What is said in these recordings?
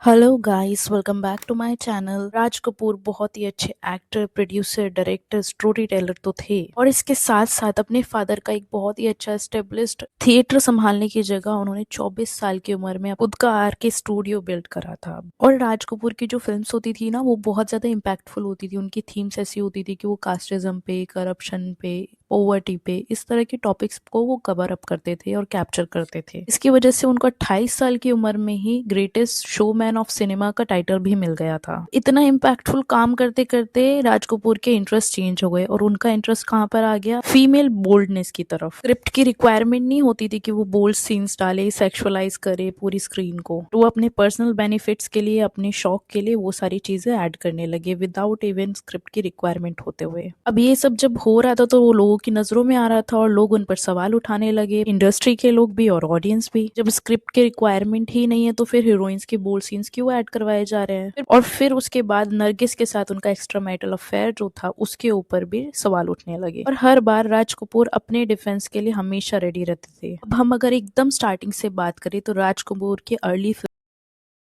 Hello guys, welcome back to my channel. Raj Kapoor बहुत ही अच्छे actor, producer, director, storyteller तो थे और इसके साथ साथ अपने फादर का एक बहुत ही अच्छा एस्टेब्लिश्ड थिएटर संभालने की जगह उन्होंने 24 साल की उम्र में खुद का आर के स्टूडियो बिल्ड करा था। और राज कपूर की जो फिल्म्स होती थी ना, वो बहुत ज्यादा इम्पैक्टफुल होती थी। उनकी थीम्स ऐसी होती थी कि वो कास्टिज्म पे, करप्शन पे, पॉवर्टी पे, इस तरह के टॉपिक्स को वो कवर अप करते थे और कैप्चर करते थे। इसकी वजह से उनको 28 साल की उम्र में ही ग्रेटेस्ट शोमैन ऑफ सिनेमा का टाइटल भी मिल गया था। इतना इम्पैक्टफुल काम करते करते राज कपूर के इंटरेस्ट चेंज हो गए और उनका इंटरेस्ट कहाँ पर आ गया? फीमेल बोल्डनेस की तरफ। स्क्रिप्ट की रिक्वायरमेंट नहीं होती थी कि वो बोल्ड सीन्स डाले, सेक्सुअलाइज करे पूरी स्क्रीन को, तो वो अपने पर्सनल बेनिफिट्स के लिए, अपने शौक के लिए वो सारी चीजें ऐड करने लगे विदाउट इवन स्क्रिप्ट की रिक्वायरमेंट होते हुए। अब ये सब जब हो रहा था तो वो लोगों की नजरों में आ रहा था और लोग उन पर सवाल उठाने लगे, इंडस्ट्री के लोग भी और ऑडियंस भी। जब स्क्रिप्ट की रिक्वायरमेंट ही नहीं है तो फिर हीरोइंस के बोल्ड सीन्स क्यों ऐड करवाए जा रहे हैं? और फिर उसके बाद नरगिस के साथ उनका एक्स्ट्रा मैरिटल अफेयर जो था, उसके ऊपर भी सवाल उठने लगे और हर बार राज कपूर अपने डिफेंस के लिए हमेशा रेडी रहते थे। अब हम अगर एकदम स्टार्टिंग से बात करें तो राज कपूर के अर्ली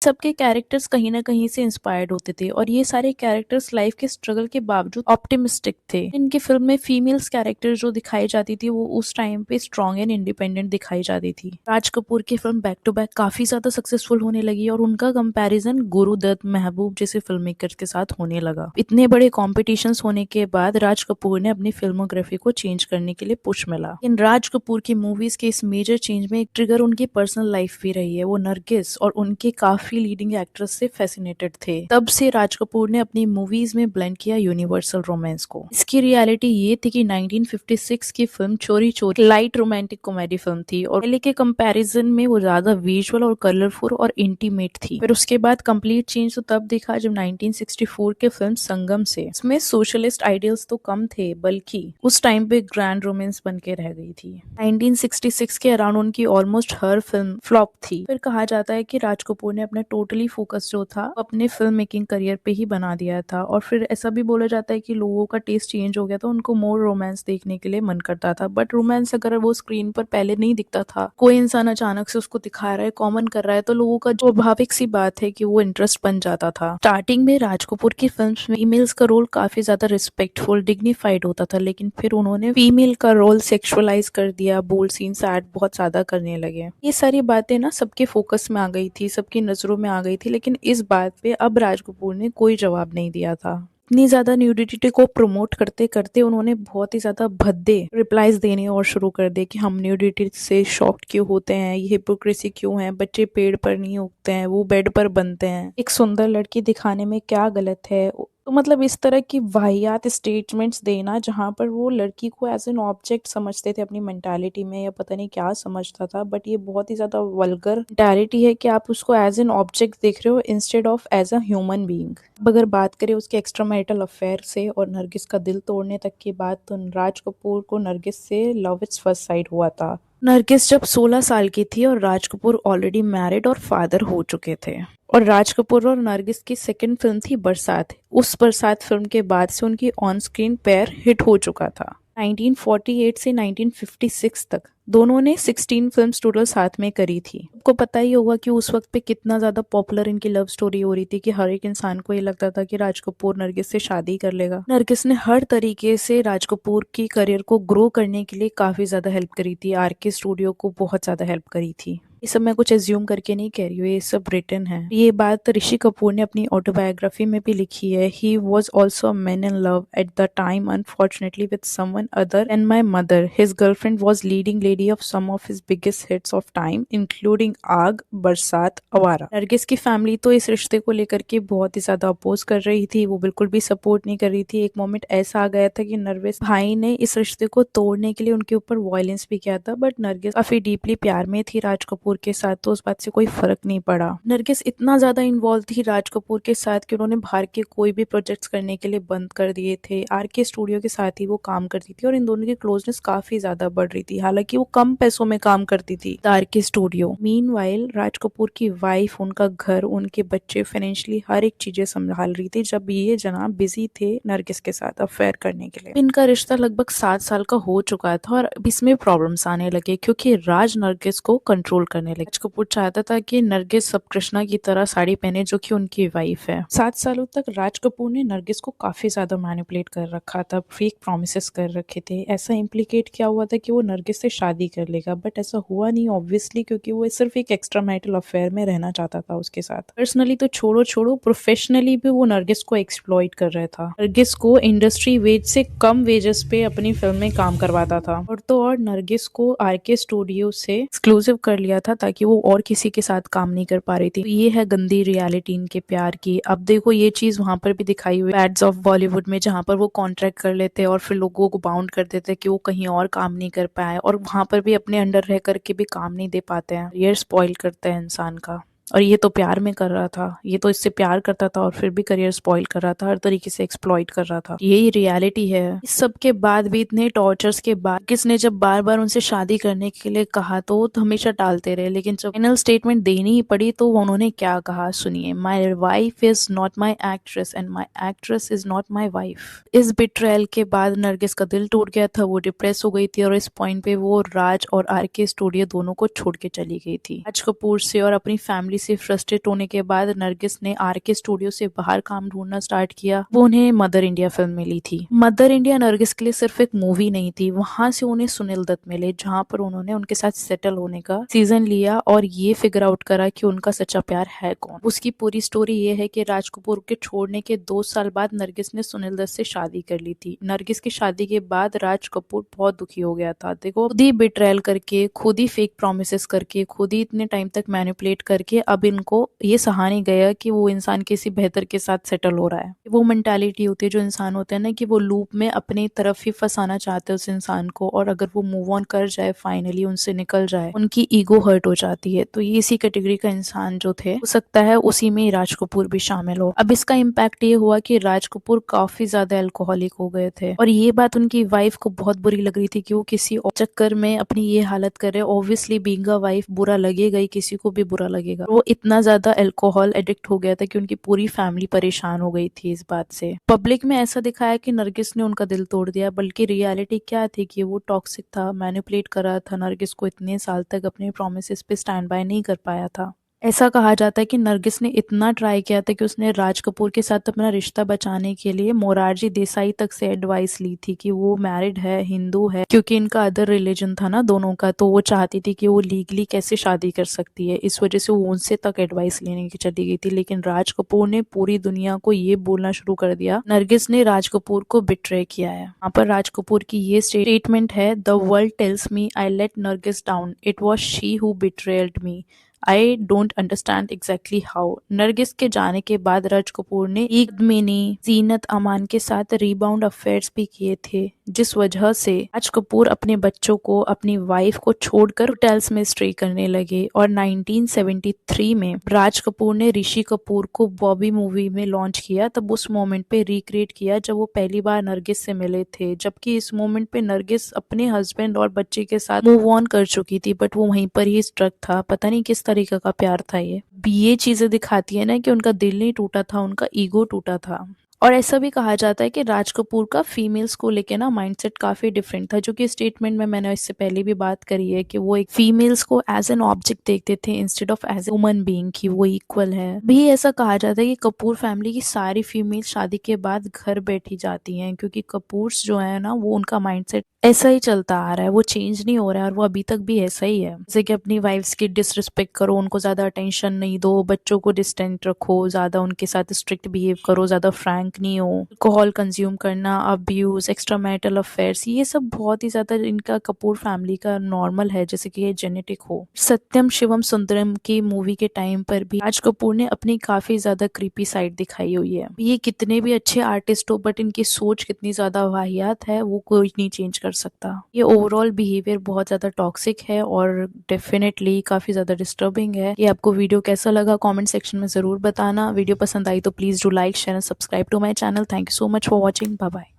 सबके कैरेक्टर्स कहीं ना कहीं से इंस्पायर्ड होते थे और ये सारे कैरेक्टर्स लाइफ के स्ट्रगल के बावजूद ऑप्टिमिस्टिक थे। इनकी फिल्म में फीमेल्स कैरेक्टर जो दिखाई जाती थी वो उस टाइम पे स्ट्रॉन्ग एंड इंडिपेंडेंट दिखाई जाती थी। राज कपूर की फिल्म बैक टू बैक काफी ज्यादा सक्सेसफुल होने लगी और उनका कंपैरिजन गुरुदत्त, महबूब जैसे फिल्म मेकर्स के साथ होने लगा। इतने बड़े कॉम्पिटिशन होने के बाद राज कपूर ने अपनी फिल्मोग्राफी को चेंज करने के लिए पुश मिला। इन राज कपूर की मूवीज के इस मेजर चेंज में एक ट्रिगर उनकी पर्सनल लाइफ भी रही है। वो नरगिस और उनके काफी लीडिंग एक्ट्रेस से फैसिनेटेड थे। तब से राज कपूर ने अपनी मूवीज में ब्लेंड किया यूनिवर्सल रोमांस को। इसकी रियलिटी ये थी कि 1956 की फिल्म चोरी चोरी लाइट रोमांटिक कॉमेडी फिल्म थी और पहले के कंपैरिजन में वो ज्यादा विजुअल और कलरफुल और इंटीमेट थी। फिर उसके बाद कंप्लीट चेंज तो तब दिखा जब 1964 के फिल्म संगम से, इसमें सोशलिस्ट आइडियल्स तो कम थे बल्कि उस टाइम पे ग्रैंड रोमांस बन के रह गई थी। 1966 के अराउंड उनकी ऑलमोस्ट हर फिल्म फ्लॉप थी। फिर कहा जाता है कि राज कपूर ने अपना टोटली फोकस जो था अपने फिल्म मेकिंग करियर पे ही बना दिया था और फिर ऐसा भी बोला जाता है कि लोगों का टेस्ट चेंज हो गया था, उनको मोर रोमांस देखने के लिए मन करता था। बट रोमांस अगर वो स्क्रीन पर पहले नहीं दिखता था, कोई इंसान अचानक से उसको दिखा रहा है, कॉमन कर रहा है, तो लोगों का जो स्वाभाविक सी बात है कि वो इंटरेस्ट बन जाता था। स्टार्टिंग में राज कपूर की फिल्म्स में फीमेल्स का रोल काफी ज्यादा रिस्पेक्टफुल, डिग्निफाइड होता था, लेकिन फिर उन्होंने फीमेल का रोल सेक्सुअलाइज कर दिया, बोल्ड सीन्स ऐड बहुत ज्यादा करने लगे। ये सारी बातें ना सबके फोकस में आ गई थी, सबकी नजरों में आ गई थी, लेकिन इस बात पे अब राज कपूर ने कोई जवाब नहीं दिया था। इतनी ज्यादा न्यूडिटी को प्रमोट करते करते उन्होंने बहुत ही ज्यादा भद्दे रिप्लाईज देने और शुरू कर दिए कि हम न्यूडिटी से शॉक्ड क्यों होते हैं, ये हिपोक्रेसी क्यों है, बच्चे पेड़ पर नहीं उगते हैं, वो बेड पर बनते हैं, एक सुंदर लड़की दिखाने में क्या गलत है। तो मतलब इस तरह की वाहियात स्टेटमेंट्स देना जहां पर वो लड़की को एज एन ऑब्जेक्ट समझते थे अपनी मेंटालिटी में, या पता नहीं क्या समझता था, बट ये बहुत ही ज्यादा वल्गर मेंटालिटी है कि आप उसको एज एन ऑब्जेक्ट देख रहे हो instead of as a human being. अब अगर बात करें उसके एक्स्ट्रा मैरिटल अफेयर से और नरगिस का दिल तोड़ने तक की बात, तो राज कपूर को नरगिस से लव इट्स फर्स्ट साइट हुआ था। नरगिस जब 16 साल की थी और राज कपूर ऑलरेडी मैरिड और फादर हो चुके थे। और राज कपूर और नरगिस की सेकंड फिल्म थी बरसात। उस बरसात फिल्म के बाद से उनकी ऑन स्क्रीन पेयर हिट हो चुका था। 1948 से 1956 तक दोनों ने 16 फिल्म्स टोटल साथ में करी थी। आपको पता ही होगा कि उस वक्त पे कितना ज्यादा पॉपुलर इनकी लव स्टोरी हो रही थी कि हर एक इंसान को ये लगता था कि राज कपूर नरगिस से शादी कर लेगा। नरगिस ने हर तरीके से राज कपूर की करियर को ग्रो करने के लिए काफी ज्यादा हेल्प करी थी, आर के स्टूडियो को बहुत ज्यादा हेल्प करी थी। ये सब मैं कुछ एज्यूम करके नहीं कह रही हूँ, ये सब रिटन है। ये बात ऋषि कपूर ने अपनी ऑटोबायोग्राफी में भी लिखी है। He was also man in love at the time, unfortunately with someone other and my mother. His girlfriend was leading lady of some of his biggest hits of time including Aag, Barsaat, आवारा। नरगिस की family तो इस रिश्ते को लेकर के बहुत ही ज्यादा अपोज कर रही थी, वो बिल्कुल भी सपोर्ट नहीं कर रही थी। एक मोमेंट ऐसा आ गया था कि नरगिस भाई ने इस रिश्ते को तोड़ने के लिए उनके ऊपर वायलेंस भी किया था, बट नरगिस काफी डीपली प्यार में थी राज कपूर के साथ, तो उस बात से कोई फर्क नहीं पड़ा। नरगिस इतना ज्यादा इन्वॉल्व थी राज कपूर के साथ कि उन्होंने बाहर के कोई भी प्रोजेक्ट्स करने के लिए बंद कर दिए थे। आर के स्टूडियो के साथ ही वो काम करती थी और इन दोनों की क्लोजनेस काफी ज्यादा बढ़ रही थी, हालांकि वो कम पैसों में काम करती थी आर के स्टूडियो। मीनवाइल राज कपूर की वाइफ, उनका घर, उनके बच्चे, फाइनेंशियली हर एक चीजें संभाल रही थी जब ये जनाब बिजी थे नरगिस के साथ अफेयर करने के लिए। इनका रिश्ता लगभग 7 साल का हो चुका था और अब इसमें प्रॉब्लम्स आने लगे क्योंकि राज नरगिस को कंट्रोल करने लगे। राज कपूर चाहता था कि नरगिस सब कृष्णा की तरह साड़ी पहने जो कि उनकी वाइफ है। 7 सालों तक राज कपूर ने नरगिस को काफी ज्यादा मैनिपुलेट कर रखा था, फेक प्रोमिस कर रखे थे। ऐसा इम्प्लीकेट किया हुआ था कि वो नरगिस से शादी कर लेगा, बट ऐसा हुआ नहीं ऑब्वियसली, क्योंकि वो सिर्फ एक एक्स्ट्रा मैरिटल अफेयर में रहना चाहता था उसके साथ। पर्सनली तो छोड़ो छोड़ो, प्रोफेशनली भी वो नरगिस को एक्सप्लॉइट कर रहा था। नरगिस को इंडस्ट्री वेज से कम वेजेस पे अपनी फिल्म में काम करवाता था, और तो और नरगिस को आरके स्टूडियो से एक्सक्लूसिव कर लिया था ताकि वो और किसी के साथ काम नहीं कर पा रही थी। तो ये है गंदी रियलिटी इनके प्यार की। अब देखो ये चीज वहां पर भी दिखाई हुई बैड्स ऑफ बॉलीवुड में, जहां पर वो कॉन्ट्रैक्ट कर लेते और फिर लोगों को बाउंड कर देते कि वो कहीं और काम नहीं कर पाए, और वहां पर भी अपने अंडर रह करके भी काम नहीं दे पाते हैं। ये स्पॉइल करते हैं इंसान का। और ये तो प्यार में कर रहा था, ये तो इससे प्यार करता था और फिर भी करियर स्पॉइल कर रहा था, हर तरीके से एक्सप्लॉइट कर रहा था। यही रियलिटी है। इस सब के बाद भी, इतने टॉर्चर्स के बाद, किसने जब बार बार उनसे शादी करने के लिए कहा तो वो तो हमेशा टालते रहे, लेकिन जब फाइनल स्टेटमेंट देनी ही पड़ी तो उन्होंने क्या कहा सुनिए। My wife is not my actress and my actress is not my wife. इस बिट्रेयल के बाद नरगिस का दिल टूट गया था, वो डिप्रेस हो गई थी, और इस पॉइंट पे वो राज और आरके स्टूडियो दोनों को छोड़ के चली गई थी। राज कपूर से और अपनी फैमिली से फ्रस्ट्रेट होने के बाद नरगिस ने आरके स्टूडियो से बाहर काम ढूंढना स्टार्ट किया। वो उन्हें मदर इंडिया फिल्म मिली थी। मदर इंडिया नरगिस के लिए सिर्फ एक मूवी नहीं थी, वहां से उन्हें सुनील दत्त मिले, जहां पर उन्होंने उनके साथ सेटल होने का सीजन लिया और ये फिगर आउट करा कि उनका सच्चा प्यार है कौन। उसकी पूरी स्टोरी ये है कि राज कपूर के छोड़ने के 2 साल बाद नरगिस ने सुनील दत्त से शादी कर ली थी। नरगिस की शादी के बाद राज कपूर बहुत दुखी हो गया था। देखो, खुद ही बिट्रेयल करके, खुद ही फेक प्रोमिस करके, खुद ही इतने टाइम तक मैनिपुलेट करके अब इनको ये सहा नहीं गया कि वो इंसान किसी बेहतर के साथ सेटल हो रहा है। वो मेंटालिटी होती है जो इंसान होते हैं ना, कि वो लूप में अपनी तरफ ही फंसाना चाहते हैं उस इंसान को, और अगर वो मूव ऑन कर जाए, फाइनली उनसे निकल जाए, उनकी ईगो हर्ट हो जाती है। तो ये इसी कैटेगरी का इंसान जो थे, हो सकता है उसी में राज कपूर भी शामिल हो। अब इसका इम्पैक्ट ये हुआ कि राज कपूर काफी ज्यादा अल्कोहलिक हो गए थे, और ये बात उनकी वाइफ को बहुत बुरी लग रही थी कि वो किसी और चक्कर में अपनी ये हालत कर रहे। ऑब्वियसली बीइंग अ वाइफ बुरा लगेगा ही, किसी को भी बुरा लगेगा। वो इतना ज्यादा अल्कोहल एडिक्ट हो गया था कि उनकी पूरी फैमिली परेशान हो गई थी इस बात से। पब्लिक में ऐसा दिखाया कि नरगिस ने उनका दिल तोड़ दिया, बल्कि रियलिटी क्या थी कि वो टॉक्सिक था, मैनिपुलेट कर रहा था नरगिस को, इतने साल तक अपने प्रोमिस पे स्टैंड बाय नहीं कर पाया था। ऐसा कहा जाता है कि नरगिस ने इतना ट्राई किया था कि उसने राज कपूर के साथ अपना रिश्ता बचाने के लिए मोरारजी देसाई तक से एडवाइस ली थी कि वो मैरिड है, हिंदू है, क्योंकि इनका अदर रिलीजन था ना दोनों का, तो वो चाहती थी कि वो लीगली कैसे शादी कर सकती है। इस वजह से वो उनसे तक एडवाइस लेने की चली गई थी। लेकिन राज कपूर ने पूरी दुनिया को ये बोलना शुरू कर दिया नरगिस ने राज कपूर को बिट्रे किया है। यहाँ पर राज कपूर की ये स्टेटमेंट है, the world tells me I let Nargis down, it was she who betrayed me, I don't understand exactly how. Nargis के जाने के बाद राज कपूर ने ईद-मिनी, जीनत अमान के साथ रीबाउंड अफेयर्स भी किए थे, जिस वजह से राज कपूर अपने बच्चों को, अपनी वाइफ को छोड़कर होटल्स में स्टे करने लगे। और 1973 में राज कपूर ने ऋषि कपूर को बॉबी मूवी में लॉन्च किया, तब उस मोमेंट पे रिक्रिएट किया जब वो पहली बार नरगिस से मिले थे, जबकि इस मोमेंट पे नरगिस अपने हस्बैंड और बच्चे के साथ मूव ऑन कर चुकी थी, बट वो वहीं पर ही स्ट्रक था। पता नहीं किस तरीके का प्यार था ये चीजें दिखाती है ना कि उनका दिल नहीं टूटा था, उनका ईगो टूटा था। और ऐसा भी कहा जाता है कि राज कपूर का फीमेल्स को लेके ना माइंडसेट काफी डिफरेंट था, जो कि स्टेटमेंट में मैंने इससे पहले भी बात करी है कि वो एक फीमेल्स को एज एन ऑब्जेक्ट देखते थे instead of as a woman being, कि वो इक्वल है। भी ऐसा कहा जाता है कि कपूर फैमिली की सारी फीमेल शादी के बाद घर बैठी जाती हैं, क्योंकि कपूर्स जो है ना, वो उनका माइंडसेट ऐसा ही चलता आ रहा है, वो चेंज नहीं हो रहा है, और वो अभी तक भी ऐसा ही है। जैसे कि अपनी वाइफ्स की डिसरिस्पेक्ट करो, उनको ज्यादा अटेंशन नहीं दो, बच्चों को डिस्टेंट रखो, ज्यादा उनके साथ स्ट्रिक्ट बिहेव करो, ज्यादा फ्रैंक नहीं हो, अल्कोहल कंज्यूम करना, अब्यूज, एक्स्ट्रा मैरिटल अफेयर्स, ये सब बहुत ही ज्यादा इनका कपूर फैमिली का नॉर्मल है, जैसे कि ये जेनेटिक हो। सत्यम शिवम सुंदरम की मूवी के टाइम पर भी राज कपूर ने अपनी काफी ज्यादा क्रीपी साइड दिखाई हुई है। ये कितने भी अच्छे आर्टिस्ट हो, बट इनकी सोच कितनी ज्यादा वाहियात है, वो कोई नहीं चेंज कर सकता। ये ओवरऑल बिहेवियर बहुत ज्यादा टॉक्सिक है और डेफिनेटली काफी ज्यादा डिस्टर्बिंग है। ये आपको वीडियो कैसा लगा कमेंट सेक्शन में जरूर बताना। वीडियो पसंद आई तो please do like, share and subscribe to my channel. Thank you so much for watching. Bye bye.